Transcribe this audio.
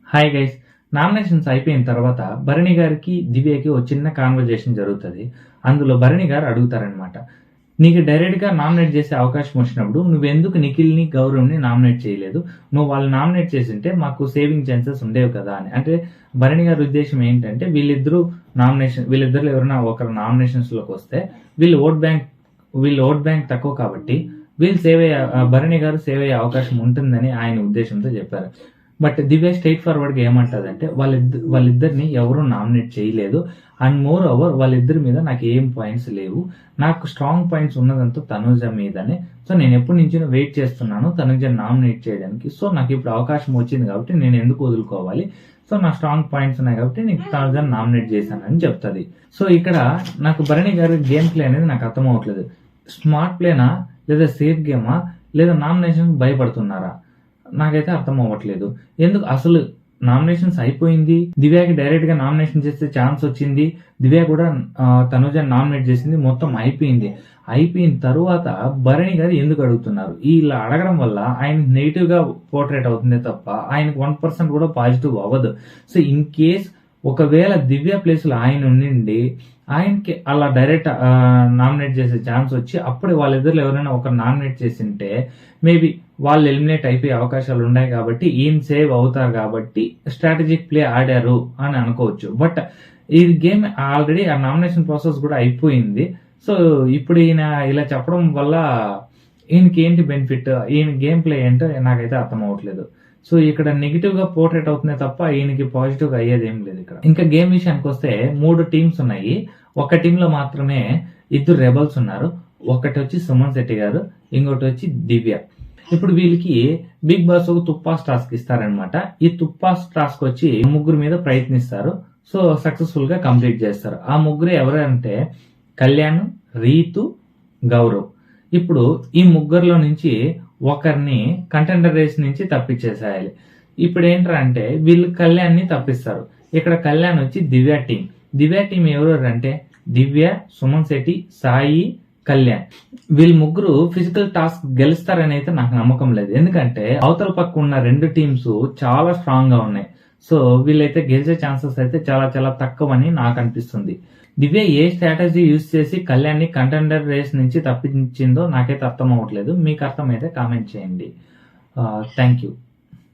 Hi guys. Nominations అయిపోయిన తర్వాత భరణి గారికి, దివ్యకి ఓ చిన్న కాన్వర్జేషన్ జరుగుతది. అందులో భరణి గారు అడుగుతారనమాట. నీకు డైరెక్ట్‌గా నామినేట్ చేసే అవకాశం వచ్చినప్పుడు నువ్వెందుకు నిఖిల్‌ని, గౌరవ్‌ని నామినేట్ చేయలేదు? నువ్వు వాళ్ళని నామినేట్ చేసుంటే మాకు సేవింగ్ ఛాన్సెస్ ఉండేవి కదా అని. అంటే భరణి గారి ఉద్దేశ్యం ఏంటంటే వీళ్ళిద్దరిలో ఎవరైనా ఒకరు నామినేషన్స్‌లోకి వస్తే వీళ్ళ ఓట్ బ్యాంక్ తక్కువ కాబట్టి భరణి గారు సేవ్ అయ్యే అవకాశం ఉంటుందని ఆయన ఉద్దేశంతో చెప్పారు. బట్ దివ్య స్ట్రైట్ ఫార్వర్డ్‌గా ఏమంటదంటే వాళ్ళిద్దరిని ఎవరు నామినేట్ చేయలేదు. అండ్ మోర్ ఓవర్ వాళ్ళిద్దరి మీద నాకు ఏం పాయింట్స్ లేవు. నాకు స్ట్రాంగ్ పాయింట్స్ ఉన్నదంతా తనుజ మీదనే. సో నేను ఎప్పటి నుంచో వెయిట్ చేస్తున్నాను తనుజని నామినేట్ చేయడానికి. సో నాకు ఇప్పుడు అవకాశం వచ్చింది కాబట్టి నేను ఎందుకు వదులుకోవాలి? సో నా స్ట్రాంగ్ పాయింట్స్ ఉన్నాయి కాబట్టి నేను తనుజని నామినేట్ చేశానని చెప్తది. సో ఇక్కడ నాకు భరణి గారి గేమ్ ప్లే అనేది నాకు అర్థం అవ్వట్లేదు. స్మార్ట్ ప్లేనా, లేదా సేఫ్ గేమా, లేదా నామినేషన్ భయపడుతున్నారా? నాకైతే అర్థం అవ్వట్లేదు. ఎందుకు అసలు నామినేషన్స్ అయిపోయింది. దివ్యకి డైరెక్ట్ గా నామినేషన్ చేసే ఛాన్స్ వచ్చింది. దివ్య కూడా తనుజని నామినేట్ చేసింది. మొత్తం అయిపోయింది. అయిపోయిన తరువాత భరణి గారు ఎందుకు అడుగుతున్నారు? ఇలా అడగడం వల్ల ఆయన నెగిటివ్ గా పోర్ట్రేట్ అవుతుంది తప్ప ఆయనకు 1% కూడా పాజిటివ్ అవ్వదు. సో ఇన్ కేస్ ఒకవేళ దివ్య ప్లేస్ లో ఆయన ఉండి ఆయనకి అలా డైరెక్ట్ నామినేట్ చేసే ఛాన్స్ వచ్చి అప్పుడే వాళ్ళిద్దరు ఎవరైనా ఒకరు నామినేట్ చేసింటే మేబీ వాళ్ళు ఎలిమినేట్ అయిపోయే అవకాశాలు ఉన్నాయి కాబట్టి ఈయన సేవ్ అవుతారు కాబట్టి స్ట్రాటజిక్ ప్లే ఆడారు అని అనుకోవచ్చు. బట్ ఈ గేమ్ ఆల్రెడీ ఆ నామినేషన్ ప్రాసెస్ కూడా అయిపోయింది. సో ఇప్పుడు ఈయన ఇలా చెప్పడం వల్ల ఈయనకి ఏంటి బెనిఫిట్? ఈయన గేమ్ ప్లే ఏంటో నాకైతే అర్థం అవ్వట్లేదు. సో ఇక్కడ నెగిటివ్ గా పోర్ట్రేట్ అవుతుంది తప్ప ఈయనకి పాజిటివ్ గా అయ్యేది ఏం లేదు ఇక్కడ. ఇంకా గేమ్ విషయానికి వస్తే 3 టీమ్స్ ఉన్నాయి. ఒక టీమ్ లో మాత్రమే 2 రెబల్స్ ఉన్నారు. ఒకటి వచ్చి సుమన్ శెట్టి గారు, ఇంకోటి వచ్చి దివ్య. ఇప్పుడు వీళ్ళకి బిగ్ బాస్ ఒక తుప్పాస్ టాస్క్ ఇస్తారనమాట. ఈ తుప్పాస్ టాస్క్ వచ్చి ముగ్గురు మీద ప్రయత్నిస్తారు. సో సక్సెస్ఫుల్ గా కంప్లీట్ చేస్తారు. ఆ ముగ్గురు ఎవరంటే కళ్యాణ్, రీతు, గౌరవ్. ఇప్పుడు ఈ ముగ్గురులో నుంచి ఒకరిని కంటెండర్ రేస్ నుంచి తప్పించేసేయాలి. ఇప్పుడు ఏంటంటే వీళ్ళు కళ్యాణ్ని తప్పిస్తారు. ఇక్కడ కళ్యాణ్ వచ్చి దివ్య టీం ఎవరు అంటే దివ్య, సుమన్ శెట్టి, సాయి, కళ్యాణ్. వీళ్ళు ముగ్గురు ఫిజికల్ టాస్క్ గెలుస్తారని అయితే నాకు నమ్మకం లేదు. ఎందుకంటే అవతల పక్క ఉన్న 2 టీమ్స్ చాలా స్ట్రాంగ్ గా ఉన్నాయి. సో వీళ్ళైతే గెలిచే ఛాన్సెస్ అయితే చాలా చాలా తక్కువని నాకు అనిపిస్తుంది. దివ్య ఏ స్ట్రాటజీ యూజ్ చేసి కళ్యాణ్ని కంటెండర్ రేస్ నుంచి తప్పించిందో నాకైతే అర్థం అవ్వట్లేదు. మీకు అర్థమైతే కామెంట్ చేయండి. Thank you.